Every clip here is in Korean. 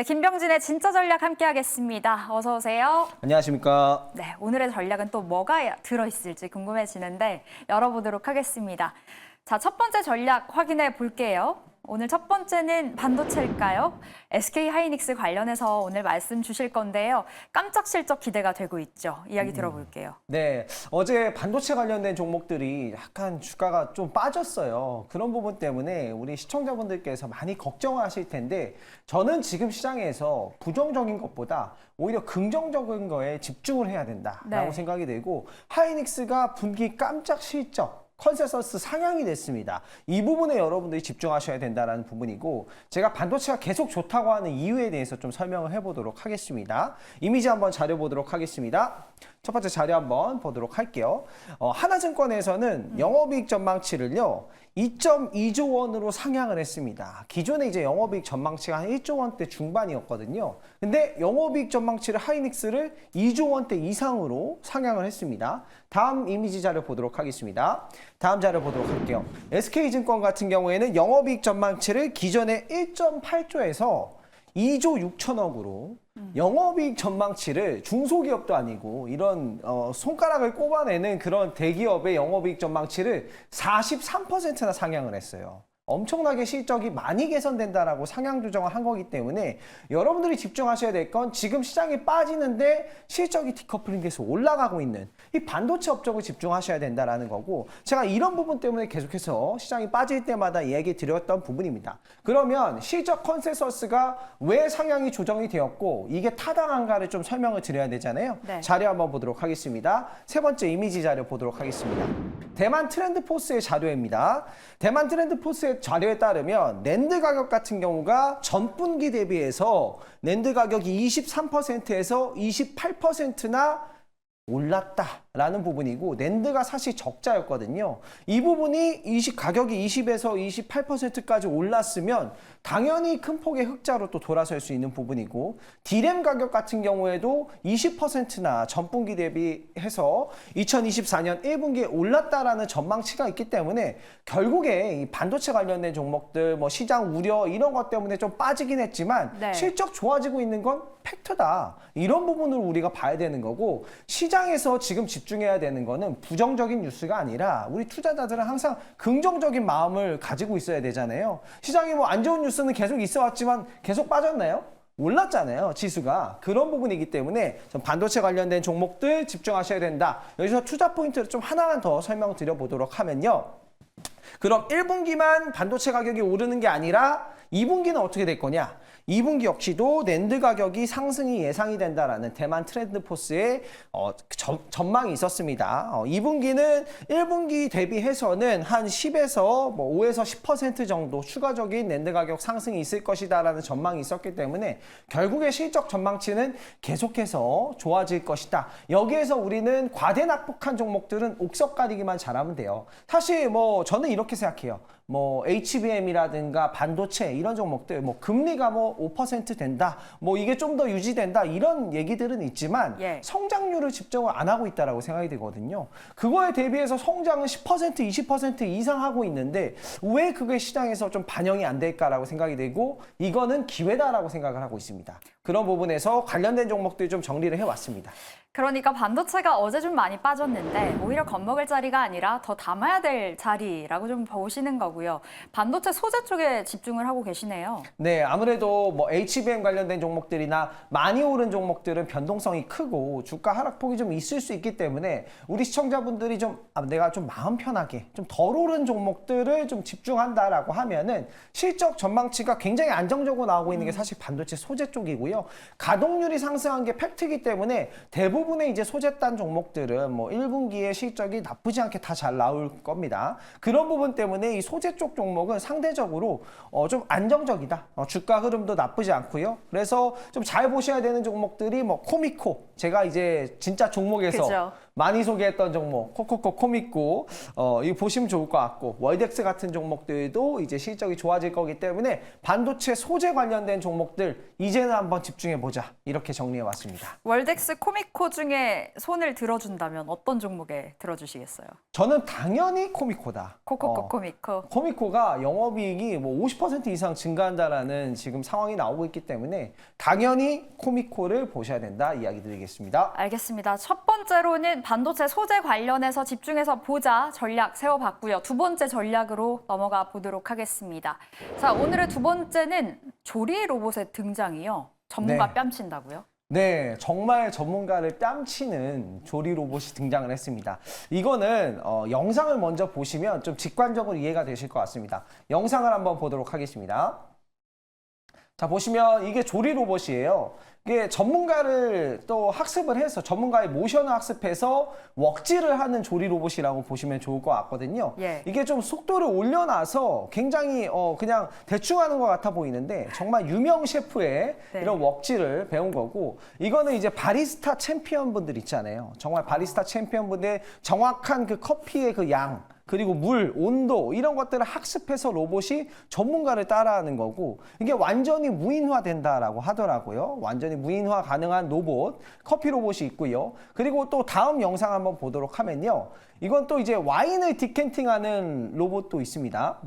네, 김병진의 진짜 전략 함께 하겠습니다. 어서 오세요. 안녕하십니까. 네, 오늘의 전략은 또 뭐가 들어있을지 궁금해지는데 열어보도록 하겠습니다. 자, 첫 번째 전략 확인해 볼게요. 오늘 첫 번째는 반도체일까요? SK 하이닉스 관련해서 오늘 말씀 주실 건데요. 깜짝 실적 기대가 되고 있죠. 이야기 들어볼게요. 네, 어제 반도체 관련된 종목들이 약간 주가가 좀 빠졌어요. 그런 부분 때문에 우리 시청자분들께서 많이 걱정하실 텐데 저는 지금 시장에서 부정적인 것보다 오히려 긍정적인 거에 집중을 해야 된다라고 네. 생각이 되고 하이닉스가 분기 깜짝 실적 컨센서스 상향이 됐습니다. 이 부분에 여러분들이 집중하셔야 된다는 부분이고 제가 반도체가 계속 좋다고 하는 이유에 대해서 좀 설명을 해보도록 하겠습니다. 이미지 한번 자료 보도록 하겠습니다. 첫 번째 자료 한번 보도록 할게요. 하나증권에서는 영업이익 전망치를요. 2.2조 원으로 상향을 했습니다. 기존에 이제 영업이익 전망치가 한 1조 원대 중반이었거든요. 근데 영업이익 전망치를 하이닉스를 2조 원대 이상으로 상향을 했습니다. 다음 이미지 자료 보도록 하겠습니다. 다음 자료 보도록 할게요. SK증권 같은 경우에는 영업이익 전망치를 기존에 1.8조에서 2조 6천억으로 영업이익 전망치를 중소기업도 아니고 이런 손가락을 꼽아내는 그런 대기업의 영업이익 전망치를 43%나 상향을 했어요. 엄청나게 실적이 많이 개선된다라고 상향 조정을 한 거기 때문에 여러분들이 집중하셔야 될 건 지금 시장이 빠지는데 실적이 디커플링돼서 올라가고 있는 이 반도체 업종을 집중하셔야 된다라는 거고 제가 이런 부분 때문에 계속해서 시장이 빠질 때마다 얘기 드렸던 부분입니다. 그러면 실적 컨센서스가 왜 상향이 조정이 되었고 이게 타당한가를 좀 설명을 드려야 되잖아요. 네. 자료 한번 보도록 하겠습니다. 세 번째 이미지 자료 보도록 하겠습니다. 대만 트렌드 포스의 자료입니다. 대만 트렌드 포스의 자료에 따르면 낸드 가격 같은 경우가 전분기 대비해서 낸드 가격이 23%에서 28%나 올랐다라는 부분이고 낸드가 사실 적자였거든요. 이 부분이 가격이 20에서 28%까지 올랐으면 당연히 큰 폭의 흑자로 또 돌아설 수 있는 부분이고 D램 가격 같은 경우에도 20%나 전분기 대비해서 2024년 1분기에 올랐다라는 전망치가 있기 때문에 결국에 이 반도체 관련된 종목들 뭐 시장 우려 이런 것 때문에 좀 빠지긴 했지만 네. 실적 좋아지고 있는 건 팩트다. 이런 부분을 우리가 봐야 되는 거고 시장에서 지금 집중해야 되는 거는 부정적인 뉴스가 아니라 우리 투자자들은 항상 긍정적인 마음을 가지고 있어야 되잖아요. 시장이 뭐 안 좋은 뉴스는 계속 있어 왔지만 계속 빠졌나요? 올랐잖아요. 지수가. 그런 부분이기 때문에 좀 반도체 관련된 종목들 집중하셔야 된다. 여기서 투자 포인트를 좀 하나만 더 설명드려보도록 하면요. 그럼 1분기만 반도체 가격이 오르는 게 아니라 2분기는 어떻게 될 거냐? 2분기 역시도 낸드 가격이 상승이 예상이 된다라는 대만 트렌드 포스의 전망이 있었습니다. 2분기는 1분기 대비해서는 한 10에서 뭐 5에서 10% 정도 추가적인 낸드 가격 상승이 있을 것이다라는 전망이 있었기 때문에 결국에 실적 전망치는 계속해서 좋아질 것이다. 여기에서 우리는 과대낙폭한 종목들은 옥석 가리기만 잘하면 돼요. 사실 뭐 저는 이렇게 생각해요. 뭐 HBM이라든가 반도체 이런 종목들 뭐 금리가 뭐 5% 된다. 뭐 이게 좀 더 유지된다. 이런 얘기들은 있지만 예. 성장률을 집중을 안 하고 있다라고 생각이 되거든요. 그거에 대비해서 성장은 10% 20% 이상 하고 있는데 왜 그게 시장에서 좀 반영이 안 될까라고 생각이 되고 이거는 기회다라고 생각을 하고 있습니다. 그런 부분에서 관련된 종목들 좀 정리를 해왔습니다. 그러니까 반도체가 어제 좀 많이 빠졌는데 오히려 겁먹을 자리가 아니라 더 담아야 될 자리라고 좀 보시는 거고요. 반도체 소재 쪽에 집중을 하고 계시네요. 네, 아무래도 뭐 HBM 관련된 종목들이나 많이 오른 종목들은 변동성이 크고 주가 하락폭이 좀 있을 수 있기 때문에 우리 시청자분들이 내가 좀 마음 편하게 좀 덜 오른 종목들을 좀 집중한다라고 하면은 실적 전망치가 굉장히 안정적으로 나오고 있는 게 사실 반도체 소재 쪽이고요. 가동률이 상승한 게 팩트이기 때문에 대부분의 이제 소재단 종목들은 뭐 1분기에 실적이 나쁘지 않게 다 잘 나올 겁니다. 그런 부분 때문에 이 소재 쪽 종목은 상대적으로 좀 안정적이다. 주가 흐름도 나쁘지 않고요. 그래서 좀 잘 보셔야 되는 종목들이 뭐 코미코 제가 이제 진짜 종목에서 그죠. 많이 소개했던 종목 코코코, 코미코 이거 보시면 좋을 것 같고 월덱스 같은 종목들도 이제 실적이 좋아질 거기 때문에 반도체 소재 관련된 종목들 이제는 한번 집중해 보자 이렇게 정리해 왔습니다. 월덱스, 코미코 중에 손을 들어준다면 어떤 종목에 들어주시겠어요? 저는 당연히 코미코다. 코코코, 코미코. 코미코가 영업이익이 뭐 50% 이상 증가한다라는 지금 상황이 나오고 있기 때문에 당연히 코미코를 보셔야 된다 이야기 드리겠습니다. 알겠습니다. 첫 번째로는 반도체 소재 관련해서 집중해서 보자 전략 세워봤고요. 두 번째 전략으로 넘어가 보도록 하겠습니다. 자, 오늘의 두 번째는 조리 로봇의 등장이요. 전문가 네. 뺨친다고요? 네, 정말 전문가를 뺨치는 조리 로봇이 등장을 했습니다. 이거는 영상을 먼저 보시면 좀 직관적으로 이해가 되실 것 같습니다. 영상을 한번 보도록 하겠습니다. 자, 보시면 이게 조리 로봇이에요. 이게 전문가를 또 학습을 해서 전문가의 모션을 학습해서 웍질을 하는 조리 로봇이라고 보시면 좋을 것 같거든요. 예. 이게 좀 속도를 올려놔서 굉장히 그냥 대충 하는 것 같아 보이는데 정말 유명 셰프의 네. 이런 웍질을 배운 거고 이거는 이제 바리스타 챔피언 분들 있잖아요. 정말 바리스타 챔피언 분들 정확한 그 커피의 그 양 그리고 물, 온도 이런 것들을 학습해서 로봇이 전문가를 따라하는 거고 이게 완전히 무인화된다라고 하더라고요. 완전히 무인화 가능한 로봇, 커피 로봇이 있고요. 그리고 또 다음 영상 한번 보도록 하면요. 이건 또 이제 와인을 디캔팅하는 로봇도 있습니다.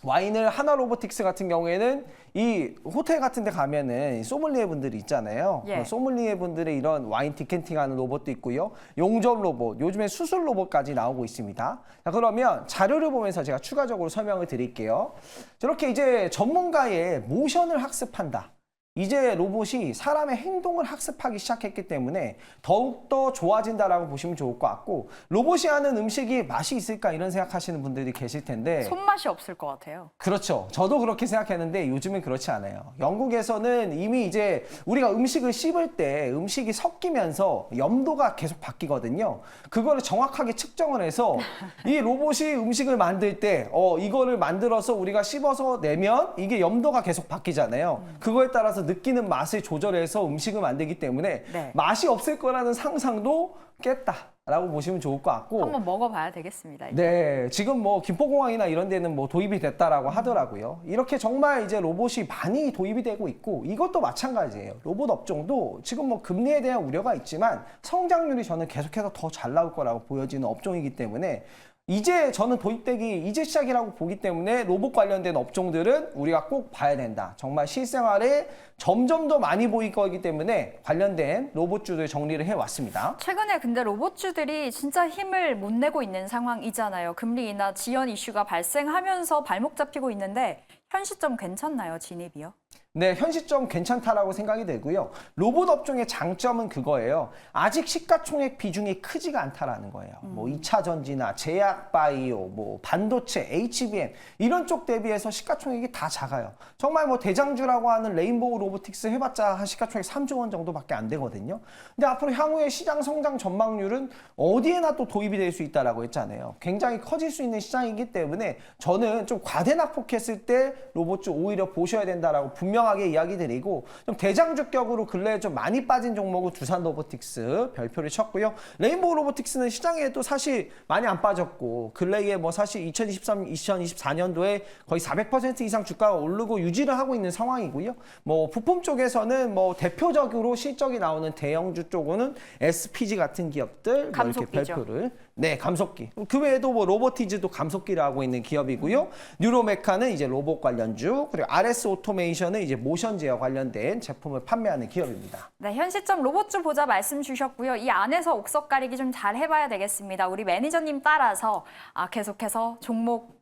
와인을 하나 로보틱스 같은 경우에는 이 호텔 같은 데 가면은 소믈리에 분들이 있잖아요. 예. 소믈리에 분들의 이런 와인 디캔팅하는 로봇도 있고요. 용접 로봇, 요즘에 수술 로봇까지 나오고 있습니다. 자, 그러면 자료를 보면서 제가 추가적으로 설명을 드릴게요. 저렇게 이제 전문가의 모션을 학습한다. 이제 로봇이 사람의 행동을 학습하기 시작했기 때문에 더욱더 좋아진다라고 보시면 좋을 것 같고 로봇이 하는 음식이 맛이 있을까 이런 생각하시는 분들이 계실 텐데 손맛이 없을 것 같아요. 그렇죠. 저도 그렇게 생각했는데 요즘은 그렇지 않아요. 영국에서는 이미 이제 우리가 음식을 씹을 때 음식이 섞이면서 염도가 계속 바뀌거든요. 그거를 정확하게 측정을 해서 이 로봇이 음식을 만들 때 이거를 만들어서 우리가 씹어서 내면 이게 염도가 계속 바뀌잖아요. 그거에 따라서 느끼는 맛을 조절해서 음식을 만들기 때문에 네. 맛이 없을 거라는 상상도 깼다라고 보시면 좋을 것 같고 한번 먹어봐야 되겠습니다. 일단. 네, 지금 뭐 김포공항이나 이런 데는 뭐 도입이 됐다라고 하더라고요. 이렇게 정말 이제 로봇이 많이 도입이 되고 있고 이것도 마찬가지예요. 로봇 업종도 지금 뭐 금리에 대한 우려가 있지만 성장률이 저는 계속해서 더 잘 나올 거라고 보여지는 업종이기 때문에 이제 저는 도입되기 이제 시작이라고 보기 때문에 로봇 관련된 업종들은 우리가 꼭 봐야 된다. 정말 실생활에 점점 더 많이 보일 거기 때문에 관련된 로봇주들 정리를 해왔습니다. 최근에 근데 로봇주들이 진짜 힘을 못 내고 있는 상황이잖아요. 금리 인하 지연 이슈가 발생하면서 발목 잡히고 있는데 현 시점 괜찮나요, 진입이요? 네, 현 시점 괜찮다라고 생각이 되고요. 로봇 업종의 장점은 그거예요. 아직 시가총액 비중이 크지가 않다라는 거예요. 뭐 2차 전지나 제약 바이오, 뭐 반도체, HBM 이런 쪽 대비해서 시가총액이 다 작아요. 정말 뭐 대장주라고 하는 레인보우 로보틱스 해봤자 한 시가총액 3조 원 정도밖에 안 되거든요. 근데 앞으로 향후에 시장 성장 전망률은 어디에나 또 도입이 될 수 있다라고 했잖아요. 굉장히 커질 수 있는 시장이기 때문에 저는 좀 과대 낙폭했을 때 로봇주 오히려 보셔야 된다라고 분명하게 이야기 드리고 좀 대장주격으로 근래에 좀 많이 빠진 종목은 두산 로보틱스 별표를 쳤고요. 레인보우 로보틱스는 시장에도 사실 많이 안 빠졌고 근래에 뭐 사실 2023, 2024년도에 거의 400% 이상 주가가 오르고 유지를 하고 있는 상황이고요. 뭐 부품 쪽에서는 뭐 대표적으로 실적이 나오는 대형주 쪽은 SPG 같은 기업들 뭐 이렇게 감속기죠. 별표를 네, 감속기. 그 외에도 뭐 로보티즈도 감속기를 하고 있는 기업이고요. 뉴로메카는 이제 로봇 관련주, 그리고 RS 오토메이션은 이제 모션 제어 관련된 제품을 판매하는 기업입니다. 네, 현 시점 로봇주 보자 말씀 주셨고요. 이 안에서 옥석 가리기 좀 잘 해봐야 되겠습니다. 우리 매니저님 따라서 계속해서 종목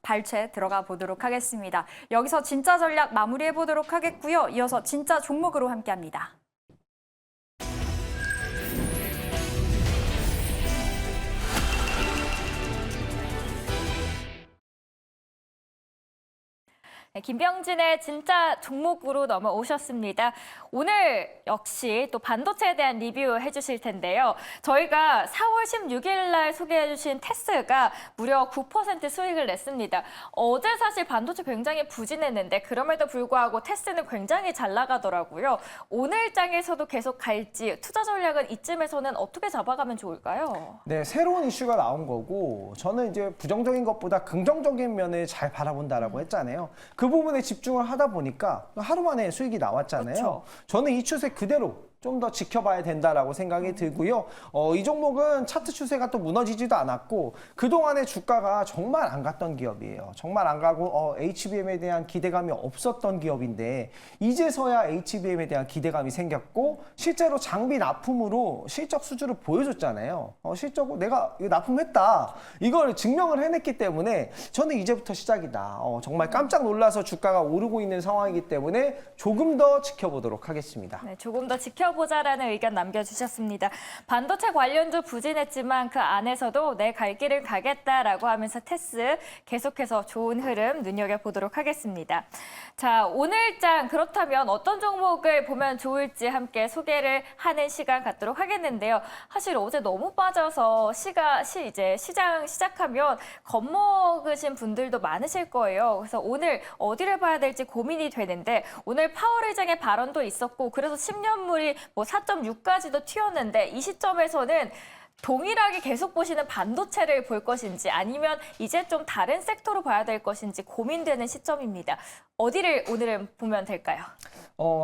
발췌 들어가 보도록 하겠습니다. 여기서 진짜 전략 마무리해 보도록 하겠고요. 이어서 진짜 종목으로 함께합니다. 네, 김병진의 진짜 종목으로 넘어오셨습니다. 오늘 역시 또 반도체에 대한 리뷰 해주실 텐데요. 저희가 4월 16일 날 소개해 주신 테스가 무려 9% 수익을 냈습니다. 어제 사실 반도체 굉장히 부진했는데 그럼에도 불구하고 테스는 굉장히 잘 나가더라고요. 오늘 장에서도 계속 갈지 투자 전략은 이쯤에서는 어떻게 잡아가면 좋을까요? 네, 새로운 이슈가 나온 거고 저는 이제 부정적인 것보다 긍정적인 면을 잘 바라본다라고 했잖아요. 그 부분에 집중을 하다 보니까 하루 만에 수익이 나왔잖아요. 그렇죠. 저는 이 추세 그대로 좀 더 지켜봐야 된다라고 생각이 들고요. 이 종목은 차트 추세가 또 무너지지도 않았고 그동안의 주가가 정말 안 갔던 기업이에요. 정말 안 가고 HBM에 대한 기대감이 없었던 기업인데 이제서야 HBM에 대한 기대감이 생겼고 실제로 장비 납품으로 실적 수주를 보여줬잖아요. 실적 내가 이거 납품했다. 이걸 증명을 해냈기 때문에 저는 이제부터 시작이다. 정말 깜짝 놀라서 주가가 오르고 있는 상황이기 때문에 조금 더 지켜보도록 하겠습니다. 네, 조금 더 지켜보자라는 의견 남겨주셨습니다. 반도체 관련주 부진했지만 그 안에서도 내 갈 길을 가겠다라고 하면서 테스 계속해서 좋은 흐름 눈여겨보도록 하겠습니다. 자, 오늘 장 그렇다면 어떤 종목을 보면 좋을지 함께 소개를 하는 시간 갖도록 하겠는데요. 사실 어제 너무 빠져서 이제 시장 시작하면 겁먹으신 분들도 많으실 거예요. 그래서 오늘 어디를 봐야 될지 고민이 되는데 오늘 파월 의장의 발언도 있었고 그래서 10년물이 뭐 4.6까지도 튀었는데 이 시점에서는 동일하게 계속 보시는 반도체를 볼 것인지 아니면 이제 좀 다른 섹터로 봐야 될 것인지 고민되는 시점입니다. 어디를 오늘은 보면 될까요?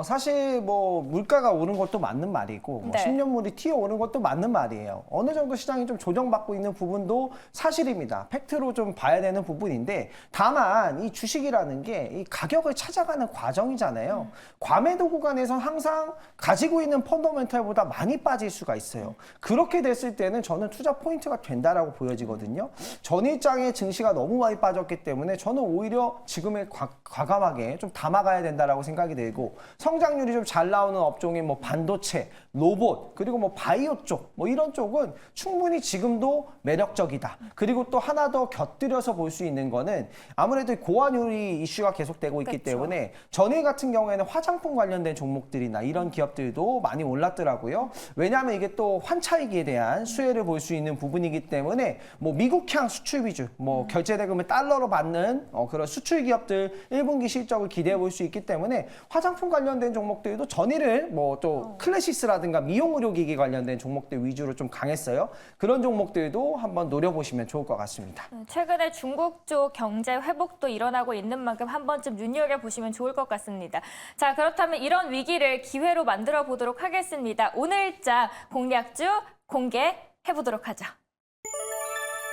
사실 뭐 물가가 오른 것도 맞는 말이고 네. 10년물이 튀어오른 것도 맞는 말이에요. 어느 정도 시장이 좀 조정받고 있는 부분도 사실입니다. 팩트로 좀 봐야 되는 부분인데 다만 이 주식이라는 게 이 가격을 찾아가는 과정이잖아요. 과매도 구간에서 항상 가지고 있는 펀더멘탈보다 많이 빠질 수가 있어요. 그렇게 됐을 때는 저는 투자 포인트가 된다라고 보여지거든요. 전일장의 증시가 너무 많이 빠졌기 때문에 저는 오히려 지금의 과감하게 좀 담아가야 된다라고 생각이 들고 성장률이 좀 잘 나오는 업종인 뭐 반도체, 로봇, 그리고 뭐 바이오 쪽, 뭐 이런 쪽은 충분히 지금도 매력적이다. 그리고 또 하나 더 곁들여서 볼 수 있는 거는 아무래도 고환율이 이슈가 계속되고 있기 그렇죠. 때문에 전일 같은 경우에는 화장품 관련된 종목들이나 이런 기업들도 많이 올랐더라고요. 왜냐하면 이게 또 환차익에 대한 수혜를 볼 수 있는 부분이기 때문에 뭐 미국향 수출 위주, 뭐 결제 대금을 달러로 받는 그런 수출 기업들 1분기 실적을 기대해 볼 수 있기 때문에 화장품 관련된 종목들도 전일을 뭐 또 클래시스라든가 미용 의료기기 관련된 종목들 위주로 좀 강했어요. 그런 종목들도 한번 노려보시면 좋을 것 같습니다. 최근에 중국 쪽 경제 회복도 일어나고 있는 만큼 한 번쯤 눈여겨보시면 좋을 것 같습니다. 자, 그렇다면 이런 위기를 기회로 만들어 보도록 하겠습니다. 오늘자 공략주 공개해보도록 하죠.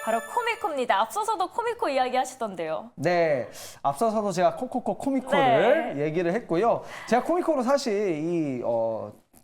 바로 코미코입니다. 앞서서도 코미코 이야기 하시던데요. 네, 앞서서도 제가 코코코 코미코를 얘기를 했고요. 제가 코미코로 사실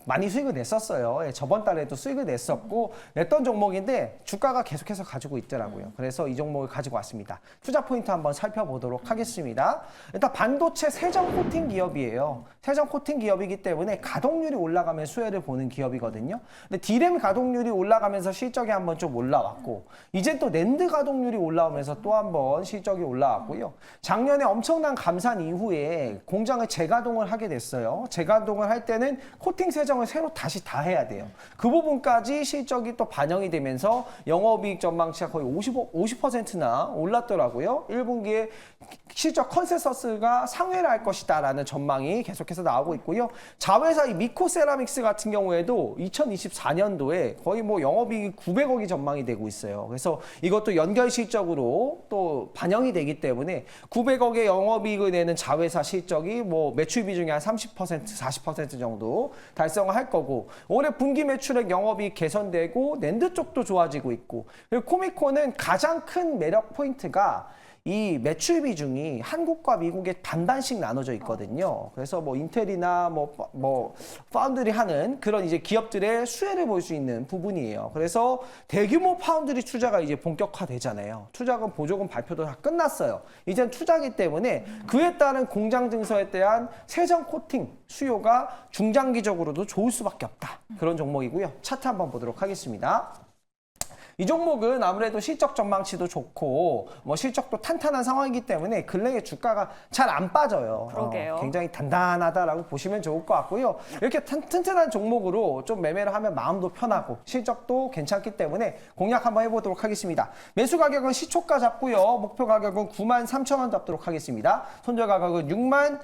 많이 수익을 냈었어요. 저번 달에도 수익을 냈었고 냈던 종목인데 주가가 계속해서 가지고 있더라고요. 그래서 이 종목을 가지고 왔습니다. 투자 포인트 한번 살펴보도록 하겠습니다. 일단 반도체 세정 코팅 기업이에요. 세정 코팅 기업이기 때문에 가동률이 올라가면 수혜를 보는 기업이거든요. 근데 D램 가동률이 올라가면서 실적이 한번 좀 올라왔고 이제 또 낸드 가동률이 올라오면서 또 한번 실적이 올라왔고요. 작년에 엄청난 감산 이후에 공장을 재가동을 하게 됐어요. 재가동을 할 때는 코팅 세정 을 새로 다시 다 해야 돼요. 그 부분까지 실적이 또 반영이 되면서 영업이익 전망치가 거의 50%나 올랐더라고요. 1분기에 실적 컨센서스가 상회를 할 것이다라는 전망이 계속해서 나오고 있고요. 자회사 이 미코세라믹스 같은 경우에도 2024년도에 거의 뭐 영업이익 900억이 전망이 되고 있어요. 그래서 이것도 연결 실적으로 또 반영이 되기 때문에 900억의 영업이익을 내는 자회사 실적이 뭐 매출 비중이 한 30%, 40% 정도 달성할 거고 올해 분기 매출액 영업이익 개선되고 낸드 쪽도 좋아지고 있고 그리고 코미코는 가장 큰 매력 포인트가 이 매출 비중이 한국과 미국에 반반씩 나눠져 있거든요. 그래서 뭐 인텔이나 뭐 파운드리 하는 그런 이제 기업들의 수혜를 볼 수 있는 부분이에요. 그래서 대규모 파운드리 투자가 이제 본격화되잖아요. 투자금 보조금 발표도 다 끝났어요. 이젠 투자기 때문에 그에 따른 공장 증서에 대한 세정 코팅 수요가 중장기적으로도 좋을 수밖에 없다. 그런 종목이고요. 차트 한번 보도록 하겠습니다. 이 종목은 아무래도 실적 전망치도 좋고 뭐 실적도 탄탄한 상황이기 때문에 근래에 주가가 잘 안 빠져요. 그러게요. 굉장히 단단하다라고 보시면 좋을 것 같고요. 이렇게 튼튼한 종목으로 좀 매매를 하면 마음도 편하고 실적도 괜찮기 때문에 공략 한번 해보도록 하겠습니다. 매수 가격은 시초가 잡고요. 목표 가격은 93,000원 잡도록 하겠습니다. 손절 가격은 6만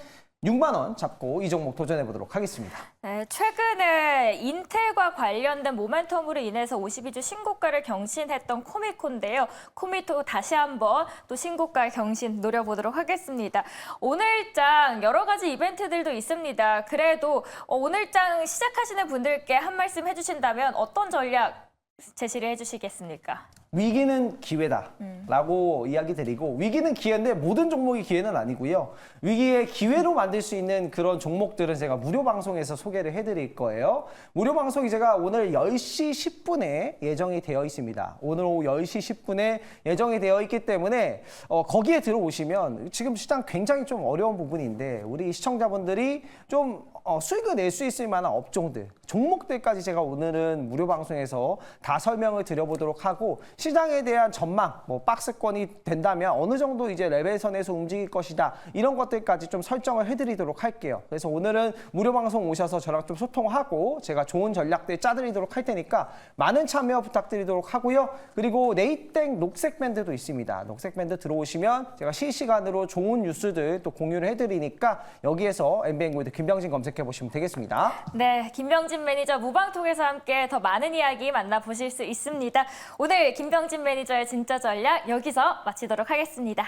원 잡고 이 종목 도전해 보도록 하겠습니다. 네, 최근에 인텔과 관련된 모멘텀으로 인해서 52주 신고가를 경신했던 코미코인데요. 코미코 다시 한번 또 신고가 경신 노려보도록 하겠습니다. 오늘장 여러 가지 이벤트들도 있습니다. 그래도 오늘장 시작하시는 분들께 한 말씀 해주신다면 어떤 전략 제시를 해주시겠습니까? 위기는 기회다라고 이야기 드리고 위기는 기회인데 모든 종목이 기회는 아니고요. 위기의 기회로 만들 수 있는 그런 종목들은 제가 무료 방송에서 소개를 해드릴 거예요. 무료 방송이 제가 오늘 10시 10분에 예정이 되어 있습니다. 오늘 오후 10시 10분에 예정이 되어 있기 때문에 거기에 들어오시면 지금 시장 굉장히 좀 어려운 부분인데 우리 시청자분들이 좀 수익을 낼 수 있을 만한 업종들, 종목들까지 제가 오늘은 무료 방송에서 다 설명을 드려보도록 하고 시장에 대한 전망, 뭐 박스권이 된다면 어느 정도 이제 레벨선에서 움직일 것이다. 이런 것들까지 좀 설정을 해드리도록 할게요. 그래서 오늘은 무료 방송 오셔서 저랑 좀 소통하고 제가 좋은 전략들 짜드리도록 할 테니까 많은 참여 부탁드리도록 하고요. 그리고 네이땡 녹색 밴드도 있습니다. 녹색 밴드 들어오시면 제가 실시간으로 좋은 뉴스들 또 공유를 해드리니까 여기에서 MBN골드 김병진 검색해 보시면 되겠습니다. 네, 김병진 매니저 무방통에서 함께 더 많은 이야기 만나보실 수 있습니다. 오늘 김병진 매니저의 진짜 전략 여기서 마치도록 하겠습니다.